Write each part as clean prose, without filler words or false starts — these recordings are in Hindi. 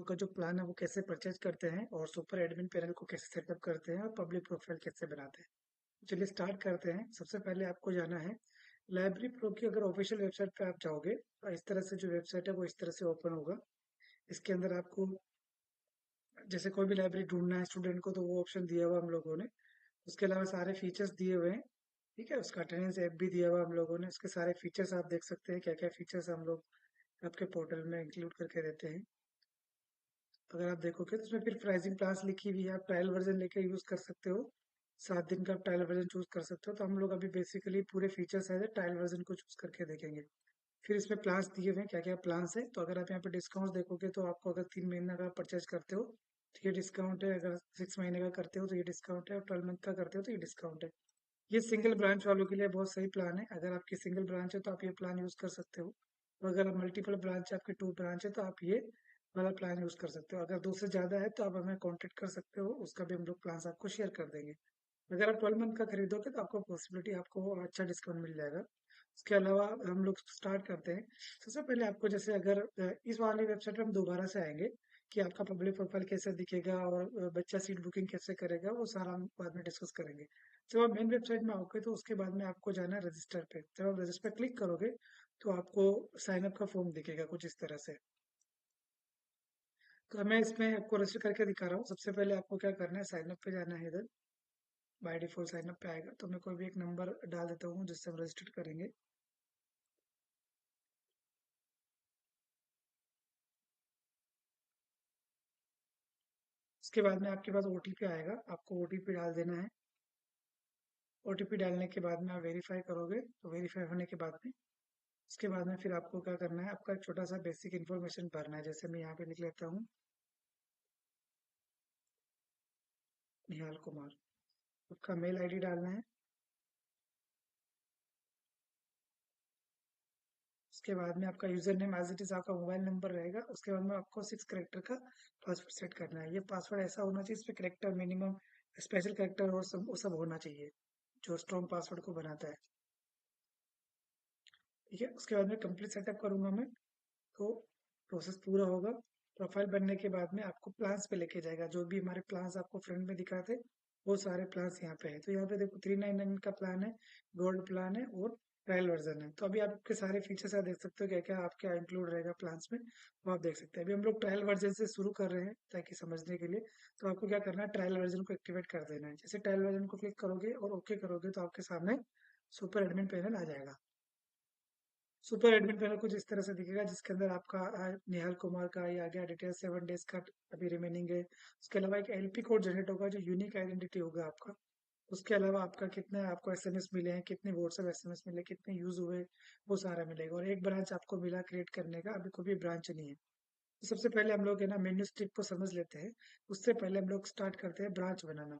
का जो प्लान है वो कैसे परचेज करते हैं और सुपर एडमिन पैनल को कैसे सेटअप करते हैं और पब्लिक प्रोफाइल कैसे बनाते हैं। चलिए स्टार्ट करते हैं। सबसे पहले आपको जाना है लाइब्रेरी प्रो की। अगर ऑफिशियल वेबसाइट पे आप जाओगे तो इस तरह से जो वेबसाइट है वो इस तरह से ओपन होगा। इसके अंदर आपको जैसे कोई भी लाइब्रेरी ढूंढना है स्टूडेंट को तो वो ऑप्शन दिया हुआ हम लोगों ने। उसके अलावा सारे फीचर्स दिए हुए हैं। ठीक है, उसका अटेंडेंस ऐप भी दिया हुआ हम लोगों ने। उसके सारे फीचर्स आप देख सकते हैं, क्या क्या फीचर्स हम लोग आपके पोर्टल में इंक्लूड करके देते हैं। अगर आप देखोगे तो उसमें फिर प्राइसिंग क्लास लिखी हुई है, आप ट्रायल वर्जन लेके यूज कर सकते हो। 7 दिन का आप ट्रायल वर्जन चूज कर सकते हो। तो हम लोग अभी बेसिकली पूरे फीचर्स है ट्रायल वर्जन को चूज करके देखेंगे। फिर इसमें प्लान्स दिए हुए हैं, क्या क्या प्लान्स है। तो अगर आप यहाँ पे डिस्काउंट देखोगे तो आपको अगर 3 महीने का परचेज करते हो तो ये डिस्काउंट है, अगर 6 महीने का करते हो तो ये डिस्काउंट है, और 12 मंथ का करते हो तो ये डिस्काउंट है। ये सिंगल ब्रांच वालों के लिए बहुत सही प्लान है। अगर आपकी सिंगल ब्रांच है तो आप ये प्लान यूज कर सकते हो, और अगर मल्टीपल ब्रांच है, आपके 2 ब्रांच है, तो आप ये वाला प्लान यूज कर सकते हो। अगर 2 से ज्यादा है तो आप हमें कांटेक्ट कर सकते हो, उसका भी हम लोग प्लान आपको शेयर कर देंगे। अगर आप 12 मंथ का खरीदोगे तो आपको पॉसिबिलिटी, आपको अच्छा डिस्काउंट मिल जाएगा। उसके अलावा हम लोग स्टार्ट करते हैं। सबसे पहले आपको जैसे अगर इस वाली वेबसाइट पे हम दोबारा से आएंगे कि आपका पब्लिक प्रोफाइल कैसे दिखेगा और बच्चा सीट बुकिंग कैसे करेगा, वो सारा हम बाद में डिस्कस करेंगे। जब आप मेन वेबसाइट में आओगे तो उसके बाद में आपको जाना है रजिस्टर पे। जब आप रजिस्टर पे क्लिक करोगे तो आपको साइन अप का फॉर्म दिखेगा कुछ इस तरह से। तो मैं इसमें आपको रजिस्टर करके दिखा रहा हूँ। सबसे पहले आपको क्या करना है, साइन अप पे जाना है। इधर बाय डिफॉल्ट साइन अप पे आएगा, तो मैं कोई भी एक नंबर डाल देता हूँ जिससे हम रजिस्टर करेंगे। उसके बाद में आपके पास ओटीपी आएगा, आपको ओटीपी डाल देना है। ओटीपी डालने के बाद में आप वेरीफाई करोगे, तो वेरीफाई होने के बाद में उसके बाद में फिर आपको क्या करना है, आपका एक छोटा सा बेसिक इन्फॉर्मेशन भरना है। जैसे मैं यहाँ पे लिख लेता हूँ निहाल कुमार। आपका मेल आईडी डालना है। उसके बाद में आपका user name as it is आपका मोबाइल नंबर रहेगा। उसके बाद में आपको 6 करेक्टर का पासवर्ड सेट करना है। ये पासवर्ड ऐसा होना चाहिए, इसमें करेक्टर मिनिमम, स्पेशल करेक्टर और सब वो सब होना चाहिए जो स्ट्रॉन्ग पासवर्ड को बनाता है। ठीक है, उसके बाद में कंप्लीट सेटअप करूंगा मैं। तो प्रोसेस पूरा होगा। प्रोफाइल बनने के बाद में आपको प्लान्स पे लेके जाएगा। जो भी हमारे प्लान्स आपको फ्रंट में दिखा थे वो सारे प्लान्स यहाँ पे है। तो यहाँ पे देखो 399 का प्लान है, गोल्ड प्लान है और ट्रायल वर्जन है। तो अभी आपके सारे फीचर्स आप देख सकते हो क्या क्या आपके इंक्लूड रहेगा प्लान्स में, वो आप देख सकते हैं। अभी हम लोग ट्रायल वर्जन से शुरू कर रहे हैं ताकि समझने के लिए। तो आपको क्या करना है, ट्रायल वर्जन को एक्टिवेट कर देना है। जैसे ट्रायल वर्जन को क्लिक करोगे और ओके करोगे तो आपके सामने सुपर एडमिन पैनल आ जाएगा। सुपर एडमिन पैनल कुछ इस तरह से दिखेगा, जिसके अंदर आपका निहाल कुमार का ये आ गया डिटेल, 7 डेज का अभी रिमेनिंग है। उसके अलावा एक एलपी कोड जनरेट होगा जो यूनिक आइडेंटिटी होगा आपका। उसके अलावा आपका कितने आपको एसएमएस मिले हैं, कितने व्हाट्सएप एसएमएस मिले, कितने यूज हुए, वो सारा मिलेगा। और एक ब्रांच आपको मिला क्रिएट करने का, अभी कोई भी ब्रांच नहीं है। तो सबसे पहले हम लोग है ना मेन्यू स्ट्रिप को समझ लेते हैं। उससे पहले हम लोग स्टार्ट करते हैं ब्रांच बनाना।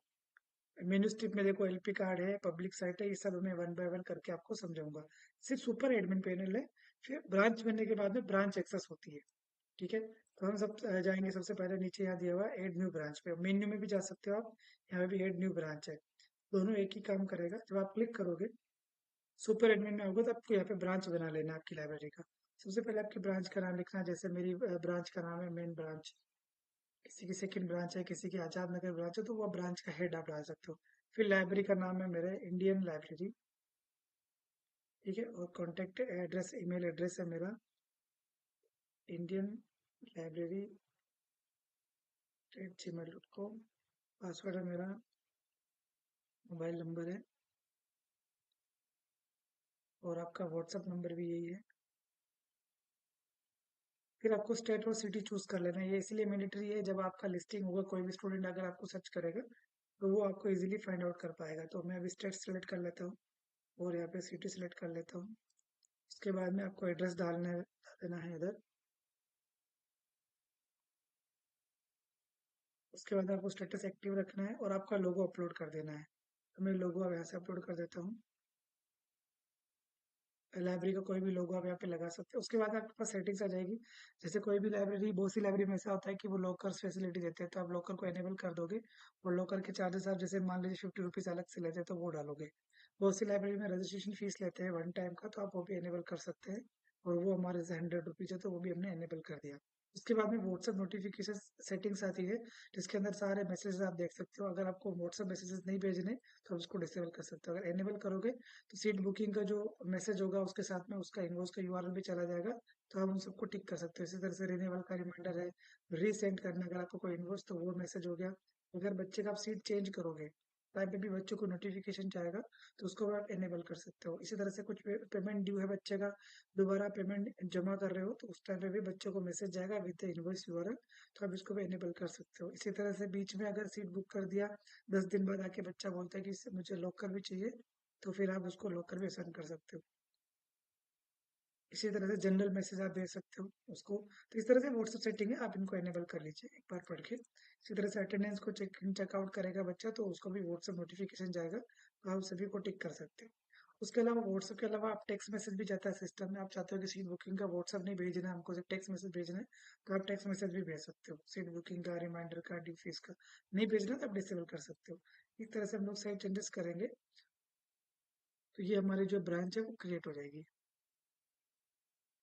मेन्यू स्ट्रिप में देखो एलपी कार्ड है, पब्लिक साइट है, ये सब मैं वन बाय वन करके आपको समझाऊंगा। सिर्फ सुपर एडमिन पैनल है। फिर ब्रांच बनने के बाद में ब्रांच एक्सेस होती है। ठीक है, तो हम सब जाएंगे। सबसे पहले नीचे यहाँ दिया हुआ है एड न्यू ब्रांच पे, मेन्यू में भी जा सकते हो आप। यहाँ पे भी एड न्यू ब्रांच है। दोनों एक ही काम करेगा। जब आप क्लिक करोगे सुपर एडमिन में होगा तो आपको यहाँ पे ब्रांच बना लेना है आपकी लाइब्रेरी का। सबसे पहले आपकी ब्रांच का नाम लिखना है। जैसे मेरी ब्रांच का नाम है मेन ब्रांच। किसी की सेकंड ब्रांच है, किसी की आजाद नगर ब्रांच है, तो वो ब्रांच का हेड आप डाल सकते हो। फिर लाइब्रेरी का नाम है मेरा इंडियन लाइब्रेरी। ठीक है, और कॉन्टेक्ट एड्रेस, ईमेल एड्रेस है मेरा Indian library at Gmail dot com. Password है मेरा, मोबाइल नंबर है, और आपका व्हाट्सएप नंबर भी यही है। फिर आपको स्टेट और सिटी चूज कर लेना है। ये इसलिए मैंडेटरी है, जब आपका लिस्टिंग होगा कोई भी स्टूडेंट अगर आपको सर्च करेगा तो वो आपको इजीली फाइंड आउट कर पाएगा। तो मैं अभी स्टेट सेलेक्ट कर लेता हूँ और यहाँ पे सिटी सेलेक्ट कर लेता हूँ। उसके बाद में आपको एड्रेस डाल देना है इधर। उसके बाद आपको स्टेटस एक्टिव रखना है और आपका लोगो अपलोड कर देना है। तो मैं लोगो अब यहाँ से अपलोड कर देता हूँ। लाइब्रेरी का कोई भी लोगो आप यहाँ पे लगा सकते हो। उसके बाद आपके पास सेटिंग्स आ जाएगी। जैसे कोई भी लाइब्रेरी, बहुत सी लाइब्रेरी में ऐसा होता है कि वो लॉकर्स फैसिलिटी देते हैं, तो आप लॉकर को एनेबल कर दोगे। और लॉकर के चार्जेस आप जैसे मान लीजिए 50 रुपीज अलग से लेते हैं तो वो डालोगे। बहुत सी लाइब्रेरी में रजिस्ट्रेशन फीस लेते हैं 1 टाइम का, तो आप वो भी एनेबल कर सकते हैं। और वो हमारे जैसे 100 रुपीज है तो वो भी हमने एनेबल कर दिया। उसके बाद में व्हाट्सएप नोटिफिकेशन सेटिंग्स आती है, जिसके अंदर सारे मैसेजेस आप देख सकते हो। अगर आपको व्हाट्सएप मैसेजेस नहीं भेजने तो आप उसको डिसेबल कर सकते हो। अगर एनेबल करोगे तो सीट बुकिंग का जो मैसेज होगा उसके साथ में उसका इनवॉइस का यूआरएल भी चला जाएगा, तो आप उन सबको टिक कर सकते हो। इसी तरह से रिन्यूअल का रिमाइंडर है, रीसेंड करना अगर आपको कोई इनवॉइस तो वो मैसेज हो गया। अगर बच्चे का आप सीट चेंज करोगे टाइम पे भी बच्चों को नोटिफिकेशन जाएगा, तो उसको भी आप एनेबल कर सकते हो। इसी तरह से कुछ पेमेंट ड्यू है बच्चे का, दोबारा पेमेंट जमा कर रहे हो, तो उस टाइम पे भी बच्चों को मैसेज जाएगा विद इनवॉइस यूआरएल, तो आप इसको भी एनेबल कर सकते हो। इसी तरह से बीच में अगर सीट बुक कर दिया, 10 दिन बाद आके बच्चा बोलता है कि मुझे लॉकर भी चाहिए, तो फिर आप उसको लॉकर भी असाइन कर सकते हो। इसी तरह से जनरल मैसेज आप भेज सकते हो उसको। तो इस तरह से व्हाट्सएप सेटिंग है, आप इनको एनेबल कर लीजिए एक बार पढ़ के। इसी तरह से अटेंडेंस को चेकआउट करेगा बच्चा, तो उसको भी व्हाट्सएप नोटिफिकेशन जाएगा, तो आप सभी को टिक कर सकते हो। उसके अलावा व्हाट्सएप के अलावा आप टेक्स्ट मैसेज भी जाता है सिस्टम में। आप चाहते हो कि सीट बुकिंग का व्हाट्सएप नहीं भेजना है, हमको सिर्फ टेक्स्ट मैसेज भेजना है, तो आप टेक्स्ट मैसेज भी भेज सकते हो। सीट बुकिंग का, रिमाइंडर का, ड्यू फीस का नहीं भेजना तो आप डिसेबल कर सकते हो। इस तरह से हम लोग साइड चेंजेस करेंगे, तो ये हमारी जो ब्रांच है वो क्रिएट हो जाएगी।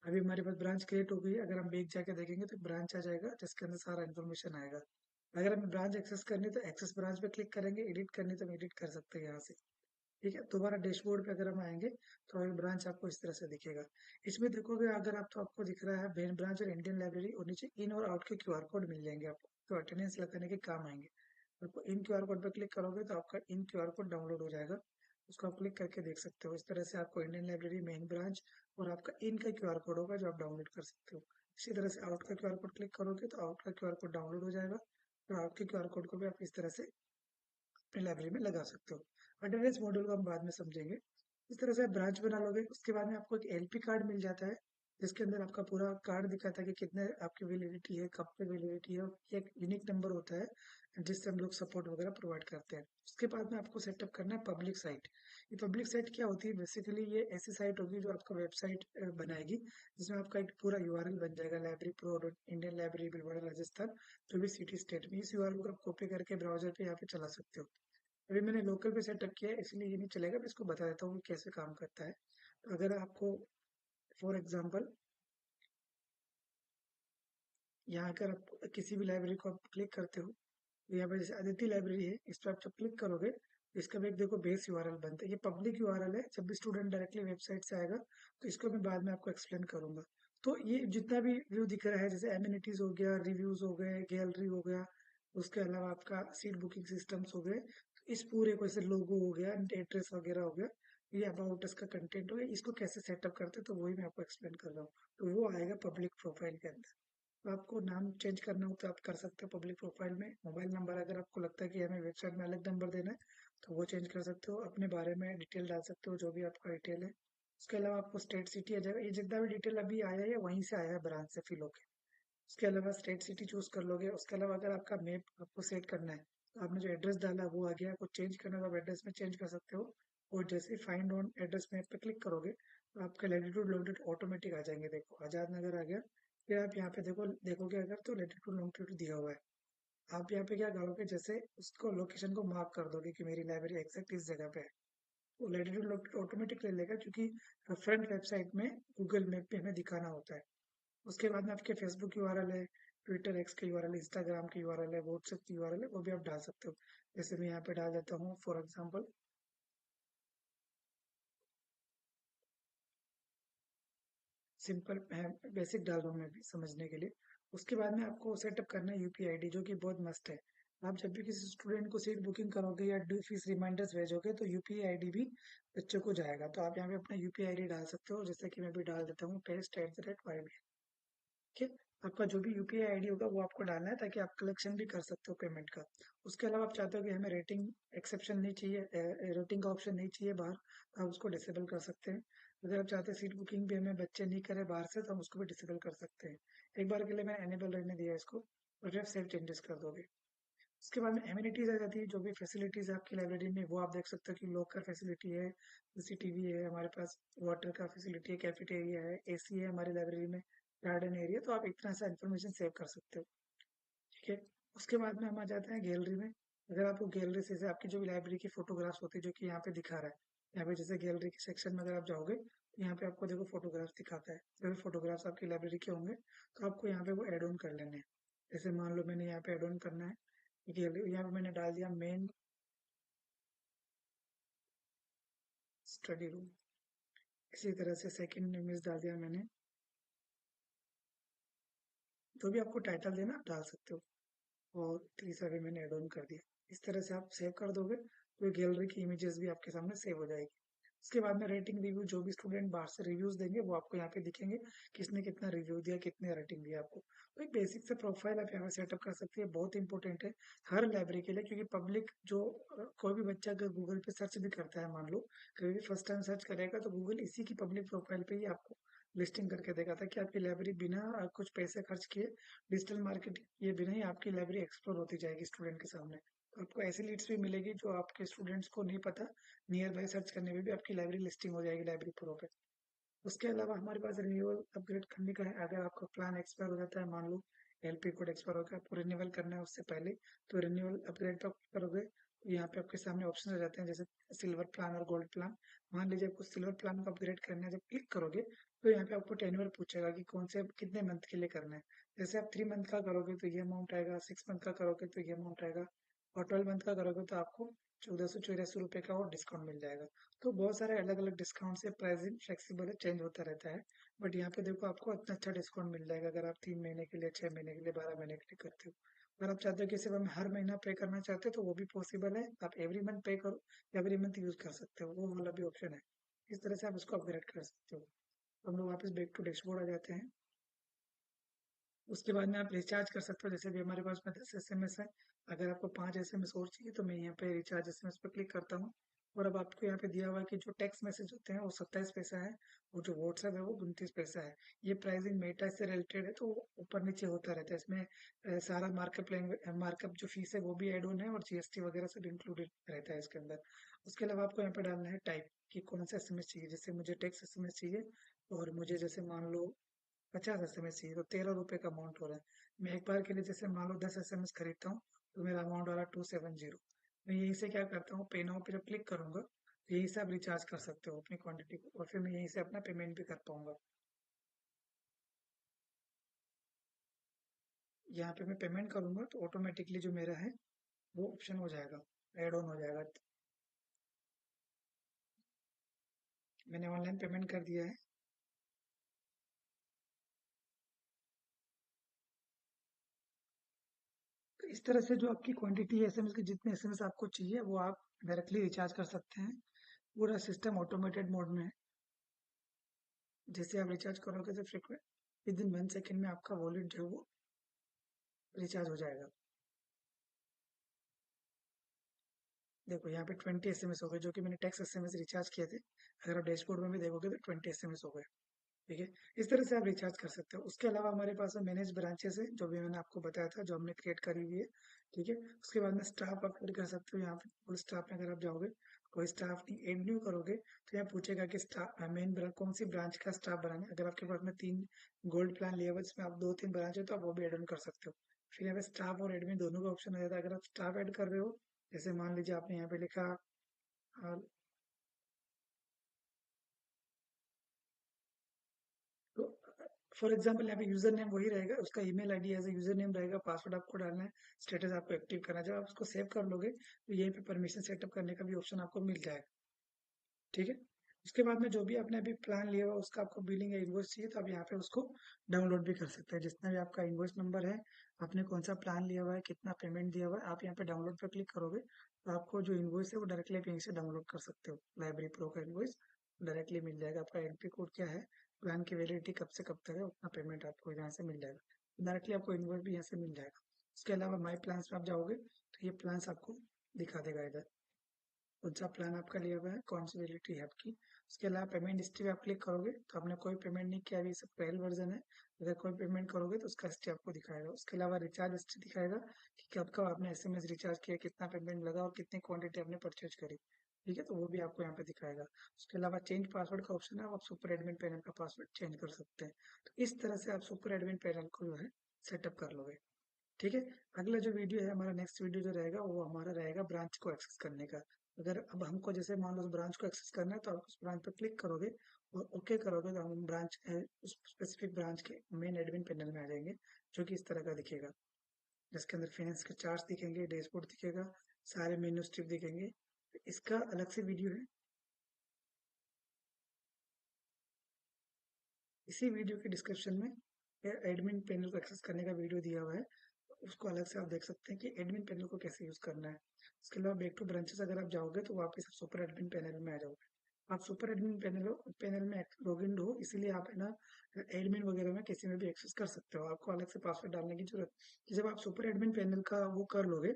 अभी हमारे पास ब्रांच क्रिएट हो गई है। अगर हम बैक जाके देखेंगे तो ब्रांच आ जाएगा, जिसके अंदर सारा इन्फॉर्मेशन आएगा। अगर हमें ब्रांच एक्सेस करनी है तो एक्सेस ब्रांच पे क्लिक करेंगे, एडिट करनी है तो हम एडिट कर सकते हैं यहाँ से। ठीक है, दोबारा डैशबोर्ड पे अगर हम आएंगे तो हमारी ब्रांच आपको इस तरह से दिखेगा। इसमें देखोगे अगर आप, तो आपको दिख रहा है मेन ब्रांच और इंडियन लाइब्रेरी, और नीचे इन और आउट के क्यूआर कोड मिल जाएंगे आपको, तो अटेंडेंस लगाने के काम आएंगे। आपको इन क्यूआर कोड पे क्लिक करोगे तो आपका इन क्यूआर कोड डाउनलोड हो जाएगा, उसको आप क्लिक करके देख सकते हो। इस तरह से आपको इंडियन लाइब्रेरी मेन ब्रांच और आपका इन का क्यूआर कोड होगा जो आप डाउनलोड कर सकते हो। इसी तरह से आउट का क्यूआर कोड क्लिक करोगे तो आउट का क्यूआर कोड डाउनलोड हो जाएगा, और आउट के क्यूआर कोड को भी आप इस तरह से अपनी लाइब्रेरी में लगा सकते हो। अटेंडेंस मॉड्यूल को हम बाद में समझेंगे। इस तरह से आप ब्रांच बना लोगे, उसके बाद में आपको एक एलपी कार्ड मिल जाता है, जिसके अंदर आपका पूरा कार्ड दिखाता है कि कितने आपकी वैलिडिटी है, कब पे वैलिडिटी है, और एक यूनिक नंबर होता है जिससे हम लोग सपोर्ट वगैरह प्रोवाइड करते हैं। उसके बाद में आपको सेटअप करना है पब्लिक साइट। ये पब्लिक साइट क्या होती है? बेसिकली ये ऐसी साइट होगी जो आपका वेबसाइट बनाएगी, जिसमें आपका एक पूरा यूआरएल बन जाएगा, library pro Indian library Bhilwara Rajasthan, जो भी सिटी स्टेट में। इस यूआरएल को आप कॉपी करके ब्राउजर पे यहाँ पे चला सकते हो। अभी मैंने लोकल पे सेटअप किया है, इसलिए ये नहीं चलेगा। मैं इसको बता देता हूँ कि कैसे काम करता है। तो अगर आपको फॉर एग्जांपल यहाँ अगर आप किसी भी लाइब्रेरी को आप क्लिक करते हो, तो यहाँ पे जैसे अदिति लाइब्रेरी है, इस पर आप जब क्लिक करोगे तो इसका भी एक देखो बेस यूआरएल बनता है। ये पब्लिक यूआरएल है, जब भी स्टूडेंट डायरेक्टली वेबसाइट से आएगा तो इसको मैं बाद में आपको एक्सप्लेन करूंगा। तो ये जितना भी व्यू दिख रहा है, जैसे एमिनिटीज हो गया, रिव्यूज हो गए, गैलरी हो गया, उसके अलावा आपका सीट बुकिंग सिस्टम्स हो गए, तो इस पूरे को जैसे लोगो हो गया, एड्रेस वगैरह हो गया, ये अबाउट इसका कंटेंट हो गया, इसको कैसे सेटअप करते हैं तो वही मैं आपको एक्सप्लेन कर रहा हूँ। तो वो आएगा पब्लिक प्रोफाइल के अंदर। तो आपको नाम चेंज करना हो तो आप कर सकते हो पब्लिक प्रोफाइल में। मोबाइल नंबर अगर आपको लगता है कि हमें वेबसाइट में अलग नंबर देना है तो वो चेंज कर सकते हो। अपने बारे में डिटेल डाल सकते हो, जो भी आपका डिटेल है। उसके अलावा आपको स्टेट सिटी आ जाएगा, ये जितना भी डिटेल अभी आया है वहीं से आया है, ब्रांच से फिल होके। उसके अलावा स्टेट सिटी चूज कर लोगे। उसके अलावा अगर आपका मैप आपको सेट करना है, तो आपने जो एड्रेस डाला वो आ गया, आपको चेंज करना है तो आप एड्रेस में चेंज कर सकते हो। और जैसे फाइंड ऑन एड्रेस मैप पे क्लिक करोगे तो आपका लैटिट्यूड लॉन्गिट्यूड ऑटोमेटिक आ जाएंगे। देखो आजाद नगर आ गया। फिर आप यहाँ पे देखोगे अगर तो लैटिट्यूड लॉन्गिट्यूड दिया हुआ है। आप यहाँ पे क्या करोगे, जैसे उसको लोकेशन को मार्क कर दोगे कि मेरी लाइब्रेरी एग्जैक्ट इस जगह पे है, वो लैटिट्यूड लॉन्गिट्यूड ऑटोमेटिक ले लेगा, क्योंकि फ्रंट वेबसाइट में गूगल मैप पे हमें दिखाना होता है। उसके बाद में आपके फेसबुक यूआरएल है, ट्विटर एक्स का यूआरएल, इंस्टाग्राम की यूआरएल है, व्हाट्सएप की यूआरएल है, वो भी आप डाल सकते हो। जैसे मैं यहाँ पे डाल देता हूँ फॉर एग्जांपल, सिंपल बेसिक डाल रहा हूँ मैं भी समझने के लिए। उसके बाद में आपको सेटअप करना है यूपीआई आईडी, जो कि बहुत मस्त है। आप जब भी किसी स्टूडेंट को सीट बुकिंग करोगे या ड्यू फीस रिमाइंडर्स भेजोगे तो यूपीआई आईडी भी बच्चों को जाएगा। तो आप यहाँ पे अपना यूपीआई आईडी डाल सकते हो, जैसे कि मैं भी डाल देता हूँ @YB। ठीक है, आपका जो भी यूपीआई आईडी होगा वो आपको डालना है, ताकि आप कलेक्शन भी कर सकते हो पेमेंट का। उसके अलावा आप चाहते हो कि हमें रेटिंग एक्सेप्शन नहीं चाहिए, रेटिंग का ऑप्शन नहीं चाहिए बाहर, तो आप उसको डिसेबल कर सकते हैं। अगर आप चाहते हैं सीट बुकिंग भी हमें बच्चे नहीं करें बाहर से, तो हम उसको भी डिसेबल कर सकते हैं। एक बार के लिए मैंने एनेबल रहने दिया इसको, और फिर आप सेव चेंजेस कर दोगे। उसके बाद में एमिनिटीज आ जाती है, जो भी फैसिलिटीज है आपकी लाइब्रेरी में वो आप देख सकते हो कि लॉकर फैसिलिटी है, सीसीटीवी है हमारे पास, वाटर का फैसिलिटी है, कैफेटेरिया है, एसी है हमारी लाइब्रेरी में, गार्डन एरिया। तो आप इतना सा इन्फॉर्मेशन सेव कर सकते हो। ठीक है, उसके बाद में हम आ जाते हैं गैलरी में। अगर आपको गैलरी से आपकी जो भी लाइब्रेरी की फोटोग्राफ्स होती है, जो कि यहाँ पे दिखा रहा है, यहाँ पे जैसे गैलरी के सेक्शन में अगर आप जाओगे यहाँ पे आपको देखो फोटोग्राफ्स दिखाता है, जो भी फोटोग्राफ्स आपकी लाइब्रेरी के होंगे तो आपको यहाँ पे वो ऐड ऑन कर लेने हैं। जैसे मान लो मैंने यहाँ पे ऐड ऑन करना है, ये यहाँ पे मैंने डाल दिया मेन स्टडी रूम। इसी तरह से सेकंड इमेज डाल दिया मैंने, जो भी आपको टाइटल देना आप डाल सकते हो। और तीसरा भी मैंने ऐड ऑन कर दिया। इस तरह से आप सेव कर दोगे तो गैलरी की इमेजेस भी आपके सामने सेव हो जाएगी। उसके बाद में रेटिंग रिव्यू, जो भी स्टूडेंट बाहर से रिव्यूज देंगे वो आपको यहाँ पे दिखेंगे, किसने कितना रिव्यू दिया, कितने रेटिंग दिया आपको। तो एक बेसिक से प्रोफाइल आप यहाँ सेटअप कर सकते हैं, बहुत इंपॉर्टेंट है हर लाइब्रेरी के लिए, क्योंकि पब्लिक जो कोई भी बच्चा अगर गूगल पे सर्च भी करता है, मान लो कभी भी फर्स्ट टाइम सर्च करेगा तो गूगल इसी की पब्लिक प्रोफाइल पे ही आपको लिस्टिंग करके देगा था कि आपकी लाइब्रेरी बिना कुछ पैसे खर्च किए डिजिटल मार्केटिंग ये बिना ही आपकी लाइब्रेरी एक्सप्लोर होती जाएगी स्टूडेंट के सामने। तो आपको ऐसी लीड्स भी मिलेगी जो आपके स्टूडेंट्स को नहीं पता, नियर बाय सर्च करने में भी आपकी लाइब्रेरी लिस्टिंग हो जाएगी लाइब्रेरी प्रो पे। उसके अलावा हमारे पास रिन्यूअल अपग्रेड करने का है। अगर आपका प्लान एक्सपायर हो जाता है, मान लो एलपी कोड एक्सपायर हो गया, आपको रिन्यूअल करना है उससे पहले, तो रिन्यूअल अपग्रेड पर करोगे तो यहाँ पे आपके सामने ऑप्शन आ जाते हैं, जैसे सिल्वर प्लान और गोल्ड प्लान। मान लीजिए आपको सिल्वर प्लान को अपग्रेड करना है, जब क्लिक करोगे तो यहाँ पे आपको टेन्योर पूछेगा कि कौन से कितने मंथ के लिए करना है। जैसे आप 3 मंथ का करोगे तो ये अमाउंट आएगा, 6 मंथ का करोगे तो ये अमाउंट आएगा, और 12 मंथ का करोगे तो आपको 1484 रुपये का और डिस्काउंट मिल जाएगा। तो बहुत सारे अलग अलग डिस्काउंट से प्राइसिंग फ्लेक्सिबल है, चेंज होता रहता है। बट यहाँ पे देखो आपको इतना अच्छा डिस्काउंट मिल जाएगा अगर आप 3 महीने के लिए, 6 महीने के लिए, 12 महीने के लिए करते हो। अगर आप चाहते हो कि सिर्फ हम हर महीना पे करना चाहते हो तो वो भी पॉसिबल है, आप एवरी मंथ पे करो, एवरी मंथ यूज कर सकते हो, वो वाला भी ऑप्शन है। इस तरह से आप उसको अपग्रेड कर सकते हो। हम लोग वापस बैक टू डैशबोर्ड आ जाते हैं। उसके बाद में आप रिचार्ज कर सकते हो, जैसे भी हमारे पास में 10 SMS है। अगर आपको 5 SMS और चाहिए तो मैं यहाँ पे रिचार्ज SMS पे क्लिक करता हूँ। और अब आपको यहाँ पे दिया हुआ है कि जो टेक्स्ट मैसेज होते हैं वो 27 पैसा है, और जो व्हाट्सएप है वो 29 पैसा है। ये प्राइसिंग मेटा से रिलेटेड है तो ऊपर नीचे होता रहता है। इसमें सारा मार्कअप लैंग्वेज, मार्कअप जो फीस है वो भी एड ऑन है, और जीएसटी वगैरह सब इंक्लूडेड रहता है इसके अंदर। उसके अलावा आपको यहाँ पे डालना है टाइप, कि कौन सा SMS चाहिए। जैसे मुझे टेक्स्ट SMS चाहिए, और मुझे जैसे मान लो 50 SMS चाहिए, तो 13 रुपये का अमाउंट हो रहा है। मैं एक बार के लिए जैसे मान लो 10 SMS खरीदता हूँ तो मेरा अमाउंट वाला 270। मैं यहीं से क्या करता हूँ, पे नाउ पे जब क्लिक करूंगा तो यहीं से आप रिचार्ज कर सकते हो अपनी क्वांटिटी को, और फिर मैं यहीं से अपना पेमेंट भी कर पाऊंगा। यहाँ पे मैं पेमेंट करूंगा तो ऑटोमेटिकली जो मेरा है वो ऑप्शन हो जाएगा, एड ऑन हो जाएगा। मैंने ऑनलाइन पेमेंट कर दिया है। तो इस तरह से जो आपकी क्वांटिटी है एसएमएस की, जितने एसएमएस आपको चाहिए वो आप डायरेक्टली रिचार्ज कर सकते हैं। पूरा सिस्टम ऑटोमेटेड मोड में है। जैसे आप रिचार्ज करोगे तो फ्रिक्वेंट विद इन 1 सेकेंड में आपका वॉलेट जो है वो रिचार्ज हो जाएगा। देखो यहाँ पे 20 SMS हो गए, जो कि मैंने टेक्स्ट एसएमएस रिचार्ज किए थे। अगर आप डैशबोर्ड में भी देखोगे तो 20 SMS हो गए। ठीक है, इस तरह से आप रिचार्ज कर सकते हो। उसके अलावा हमारे पास में मैनेज ब्रांचेस है, जो भी मैंने आपको बताया था, जो हमने क्रिएट करी हुई है। ठीक है, उसके बाद में स्टाफ आप ऐड कर सकते हो। यहाँ पे फुल स्टाफ में अगर आप जाओगे, कोई स्टाफ नहीं ऐड न्यू करोगे तो यहाँ पूछेगा कि स्टाफ मेन कौन सी ब्रांच का स्टाफ बनाना है। अगर आपके पास में 3 गोल्ड प्लान लिया हुआ है जिसमें आप 2-3 ब्रांच है तो आप वो भी एड ऑन कर सकते हो। फिर यहाँ पे स्टाफ और एडमिन दोनों का ऑप्शन आ जाता है। अगर आप स्टाफ ऐड कर रहे हो, जैसे मान लीजिए आपने यहाँ पे लिखा अ, तो फॉर एग्जाम्पल यहाँ पे यूजर नेम वही रहेगा, उसका email ID as a user name रहेगा, पासवर्ड आपको डालना है, स्टेटस आपको एक्टिव करना है। जब आप उसको सेव कर लोगे तो यहीं पे परमिशन सेटअप करने का भी ऑप्शन आपको मिल जाएगा। ठीक है, उसके बाद में जो भी आपने अभी प्लान लिया हुआ उसका आपको बिलिंग या इन्वॉइस चाहिए तो आप यहाँ पे उसको डाउनलोड भी कर सकते हैं। जितना भी आपका इन्वॉइस नंबर है, आपने कौन सा प्लान लिया हुआ है, कितना पेमेंट दिया हुआ है, आप यहाँ पे डाउनलोड पे क्लिक करोगे तो आपको जो इन्वॉइस है वो डायरेक्टली आप यहीं से डाउनलोड कर सकते हो। लाइब्रेरी प्रो का इन्वॉइस डायरेक्टली मिल जाएगा। आपका एंट्री कोड क्या है, प्लान की वैलिडिटी कब से कब तक है, उतना पेमेंट आपको यहाँ से मिल जाएगा। डायरेक्टली आपको इन्वॉइस भी यहाँ से मिल जाएगा। उसके अलावा माई प्लान्स में आप जाओगे तो ये प्लान्स आपको दिखा देगा इधर, कौन सा प्लान आपका लिया हुआ है, कौन सी वैलिडिटी है आपकी। उसके अलावा पेमेंट हिस्ट्री पे आप क्लिक करोगे तो आपने कोई पेमेंट नहीं किया, अभी सब ट्रायल वर्जन है। अगर कोई पेमेंट करोगे तो उसका हिस्ट्री आपको दिखाएगा। उसके अलावा रिचार्ज हिस्ट्री दिखाएगा कि कब कब आपने एसएमएस रिचार्ज किया, कितना पेमेंट लगा और कितनी क्वांटिटी आपने परचेज करी। ठीक है, तो वो भी आपको यहाँ पे दिखाएगा। उसके अलावा चेंज पासवर्ड का ऑप्शन है, आप सुपर एडमिन पैनल का पासवर्ड चेंज कर सकते हैं। तो इस तरह से आप सुपर एडमिन पैनल को जो है सेटअप कर लोगे। ठीक है, अगला जो वीडियो है हमारा, नेक्स्ट वीडियो जो रहेगा वो हमारा रहेगा ब्रांच को एक्सेस करने का। अगर अब हमको जैसे मान लो उस ब्रांच को एक्सेस करना है तो आप उस ब्रांच पर क्लिक करोगे और ओके करोगे तो हम ब्रांच उस स्पेसिफिक ब्रांच के मेन एडमिन पैनल में आ जाएंगे, जो कि इस तरह का दिखेगा, जिसके अंदर फाइनेंस के चार्ट्स दिखेंगे, डैशबोर्ड दिखेगा, सारे मेन्यू स्ट्रिप दिखेंगे। इसका अलग से वीडियो है, इसी वीडियो के डिस्क्रिप्शन में एडमिन पैनल को एक्सेस करने का वीडियो दिया हुआ है, उसको अलग से आप देख सकते हैं कि एडमिन पैनल को कैसे यूज करना है। उसके अलावा बैक टू ब्रांचेस अगर आप जाओगे तो वापस आप सुपर एडमिन पैनल में आ जाओगे। आप सुपर एडमिन पैनल में लॉग इन हो, इसीलिए आप है ना एडमिन वगैरह में किसी में भी एक्सेस कर सकते हो, आपको अलग से पासवर्ड डालने की जरूरत। जब आप सुपर एडमिन पैनल का वो कर लोगे,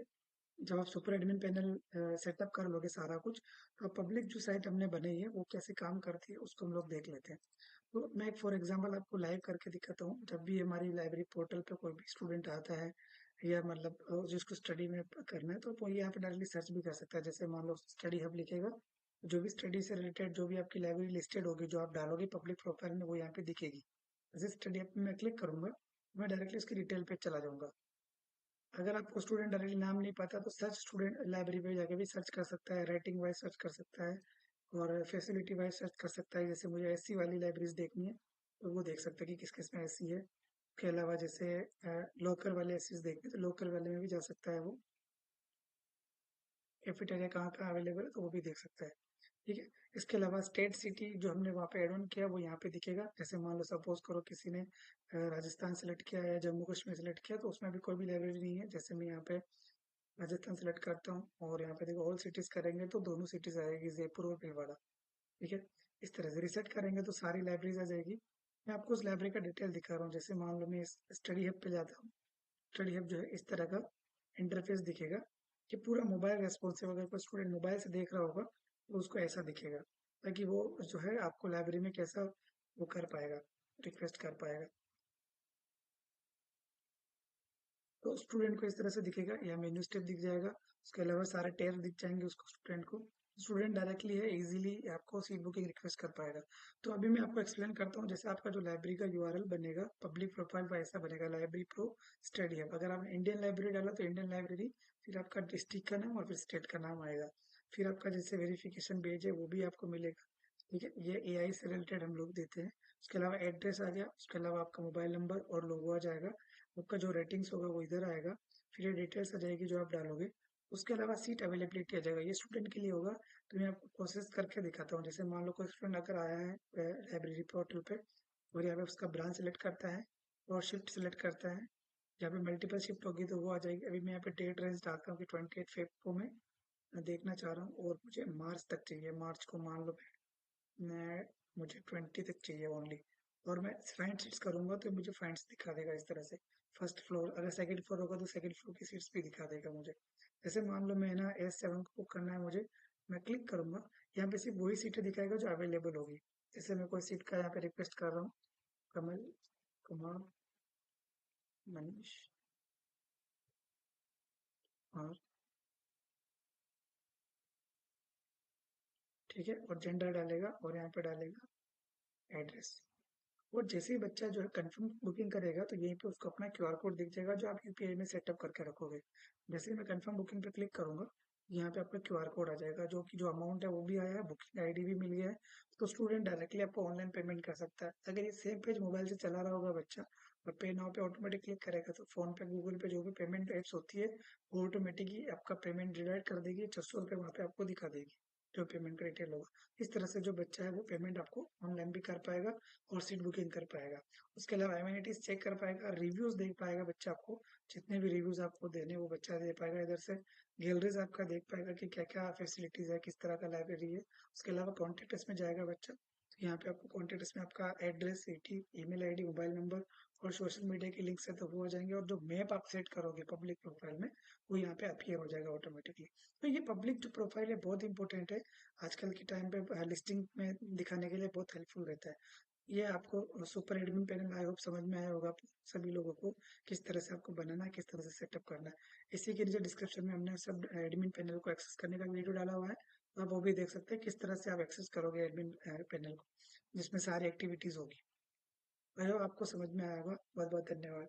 जब आप सुपर एडमिन पैनल सेटअप कर लोगे सारा कुछ, तो पब्लिक जो साइट हमने बनाई है वो कैसे काम करती है उसको हम लोग देख लेते हैं। तो मैं एक फॉर एग्जांपल आपको लाइव करके दिखाता हूँ। जब भी हमारी लाइब्रेरी पोर्टल पे कोई भी स्टूडेंट आता है, या मतलब जिसको स्टडी में करना है, तो वो यहाँ पे डायरेक्टली सर्च भी कर सकता है। जैसे मान लो स्टडी हब लिखेगा, जो भी स्टडी से रिलेटेड जो भी आपकी लाइब्रेरी लिस्टेड होगी, जो आप डालोगे पब्लिक प्रोफाइल में, वो यहाँ पे दिखेगी। जैसे स्टडी हब पे मैं क्लिक करूंगा, मैं डायरेक्टली उसकी डिटेल पे चला जाऊंगा। अगर आपको स्टूडेंट डायरेक्टली नाम नहीं पता तो सर्च स्टूडेंट लाइब्रेरी पे जाके भी सर्च कर सकता है, राइटिंग वाइज सर्च कर सकता है, और फैसिलिटी वाइज सर्च कर सकता है। जैसे मुझे एससी वाली लाइब्रेरीज देखनी है तो वो देख सकता है कि किस किस में एससी है। उसके अलावा जैसे लोकल वाले एससीज देखने तो लोकल वाले में भी जा सकता है वो। कैफेटेरिया कहाँ कहाँ अवेलेबल है तो वो भी देख सकता है। ठीक है। इसके अलावा स्टेट सिटी जो हमने वहाँ पे एड ऑन किया वो यहाँ पे दिखेगा। जैसे मान लो सपोज करो किसी ने राजस्थान सेलेक्ट किया है या जम्मू कश्मीर सेलेक्ट किया, तो उसमें भी कोई भी लाइब्रेरी नहीं है। जैसे मैं यहाँ पे राजस्थान सेलेक्ट करता हूँ और यहाँ पे देखो ऑल सिटीज करेंगे तो दोनों सिटीज आएगी, जयपुर और भीलवाड़ा। ठीक है। इस तरह से रिसेट करेंगे तो सारी लाइब्रेरीज आ जाएगी। मैं आपको उस लाइब्रेरी का डिटेल दिखा रहा हूँ। जैसे मान लो मैं स्टडी हब पे जाता हूँ, स्टडी हब जो है इस तरह का इंटरफेस दिखेगा, कि पूरा मोबाइल रेस्पॉन्सिव। अगर कोई स्टूडेंट मोबाइल से देख रहा होगा तो उसको ऐसा दिखेगा, ताकि वो जो है आपको लाइब्रेरी में कैसा वो कर पाएगा, रिक्वेस्ट कर पाएगा। तो स्टूडेंट को इस तरह से दिखेगा, या मेन्यू स्टेप दिख जाएगा। उसके अलावा सारे टैब दिख जाएंगे उसको, स्टूडेंट को। स्टूडेंट डायरेक्टली है इजीली आपको सीट बुकिंग रिक्वेस्ट कर पाएगा। तो अभी मैं आपको एक्सप्लेन करता हूँ। जैसे आपका जो लाइब्रेरी का यूआरएल बनेगा पब्लिक प्रोफाइल पर ऐसा बनेगा, लाइब्रेरी प्रो स्टडी हब। अगर आपने इंडियन लाइब्रेरी डाला तो इंडियन लाइब्रेरी, फिर आपका डिस्ट्रिक्ट का नाम और फिर स्टेट का नाम आएगा। फिर आपका जैसे वेरिफिकेशन पेज है वो भी आपको मिलेगा। ठीक है, ये एआई से रिलेटेड हम लोग देते हैं। उसके अलावा एड्रेस आ गया, उसके अलावा आपका मोबाइल नंबर और लोगो आ जाएगा। आपका जो रेटिंग्स होगा वो इधर आएगा। फिर ये डिटेल्स आ जाएगी जो आप डालोगे। उसके अलावा सीट अवेलेबिलिटी आ जाएगा, ये स्टूडेंट के लिए होगा। तो मैं आपको प्रोसेस करके दिखाता हूँ। जैसे मान लो कोई स्टूडेंट अगर आया है लाइब्रेरी पोर्टल पे, और यहाँ पे उसका ब्रांच सेलेक्ट करता है और शिफ्ट सेलेक्ट करता है। यहाँ पे मल्टीपल शिफ्ट होगी तो वो आ जाएगी। अभी मैं यहाँ पे डेट रेंज डालता हूँ कि 28 फेब को मैं देखना चाह रहा हूँ, और मुझे मार्च तक चाहिए। मार्च को मान लो मैं मुझे 20 तक चाहिए ओनली। और मैं फाइंड सीट्स करूंगा तो मुझे फाइंड्स दिखा देगा इस तरह से। फर्स्ट फ्लोर, अगर सेकंड फ्लोर होगा तो सेकंड फ्लोर की सीट्स भी दिखा देगा मुझे। जैसे मान लो मैं ना S7 को बुक करना है मुझे, मैं क्लिक करूंगा, यहाँ पे सिर्फ वही सीटें दिखाएगा जो अवेलेबल होगी। जैसे मैं कोई सीट का यहाँ पे रिक्वेस्ट कर रहा हूँ, कमल कुमार मनीष, और ठीक है, और जेंडर डालेगा और यहाँ पे डालेगा एड्रेस। और जैसे ही बच्चा जो है कंफर्म बुकिंग करेगा तो यहीं पे उसको अपना क्यूआर कोड दिख जाएगा जो आप यूपीआई में सेटअप करके रखोगे। जैसे ही मैं कंफर्म बुकिंग पे क्लिक करूंगा, यहाँ पे आपका क्यूआर कोड आ जाएगा, जो कि जो अमाउंट है वो भी आया है, बुकिंग आईडी भी मिल गया है। तो स्टूडेंट डायरेक्टली आपको ऑनलाइन पेमेंट कर सकता है। अगर ये सेम पेज मोबाइल से चला रहा होगा बच्चा, और पे नाउ पे ऑटोमेटिक क्लिक करेगा, तो फोन पे गूगल पे जो भी पेमेंट एप्स होती है वो ऑटोमेटिकली आपका पेमेंट डिडक्ट कर देगी, 600 रुपये वहाँ पे आपको दिखा देगी जो पेमेंट का डिटेल होगा। इस तरह से जो बच्चा है वो पेमेंट आपको ऑनलाइन भी कर पाएगा और सीट बुकिंग कर पाएगा। उसके अलावा एमिनिटीज चेक कर पाएगा, रिव्यूज देख पाएगा बच्चा। आपको जितने भी रिव्यूज आपको देने वो बच्चा दे पाएगा। इधर से गैलरीज आपका देख पाएगा कि क्या क्या फैसिलिटीज है, किस तरह का लाइब्रेरी है। उसके अलावा कॉन्टेक्ट्स में जाएगा बच्चा, तो यहाँ पे आपको कॉन्टेक्ट्स में आपका address, city, email ID, mobile number और सोशल मीडिया के लिंक्स है तो वो हो जाएंगे। और जो मैप आप सेट करोगे पब्लिक प्रोफाइल में, वो यहाँ पे अपीयर हो जाएगा ऑटोमेटिकली। तो ये पब्लिक जो प्रोफाइल है बहुत इंपॉर्टेंट है आजकल के टाइम पे, लिस्टिंग में दिखाने के लिए बहुत हेल्पफुल रहता है। ये आपको super admin panel I hope समझ में आया होगा आप सभी लोगों को, किस तरह से आपको बनाना है, किस तरह से सेटअप करना है। इसी के नीचे डिस्क्रिप्शन में हमने सब एडमिन पैनल को एक्सेस करने का वीडियो डाला हुआ है, तो आप वो भी देख सकते हैं किस तरह से आप एक्सेस करोगे एडमिन पैनल को, जिसमें सारी एक्टिविटीज होगी। आई होप आपको समझ में आया होगा। बहुत बहुत धन्यवाद।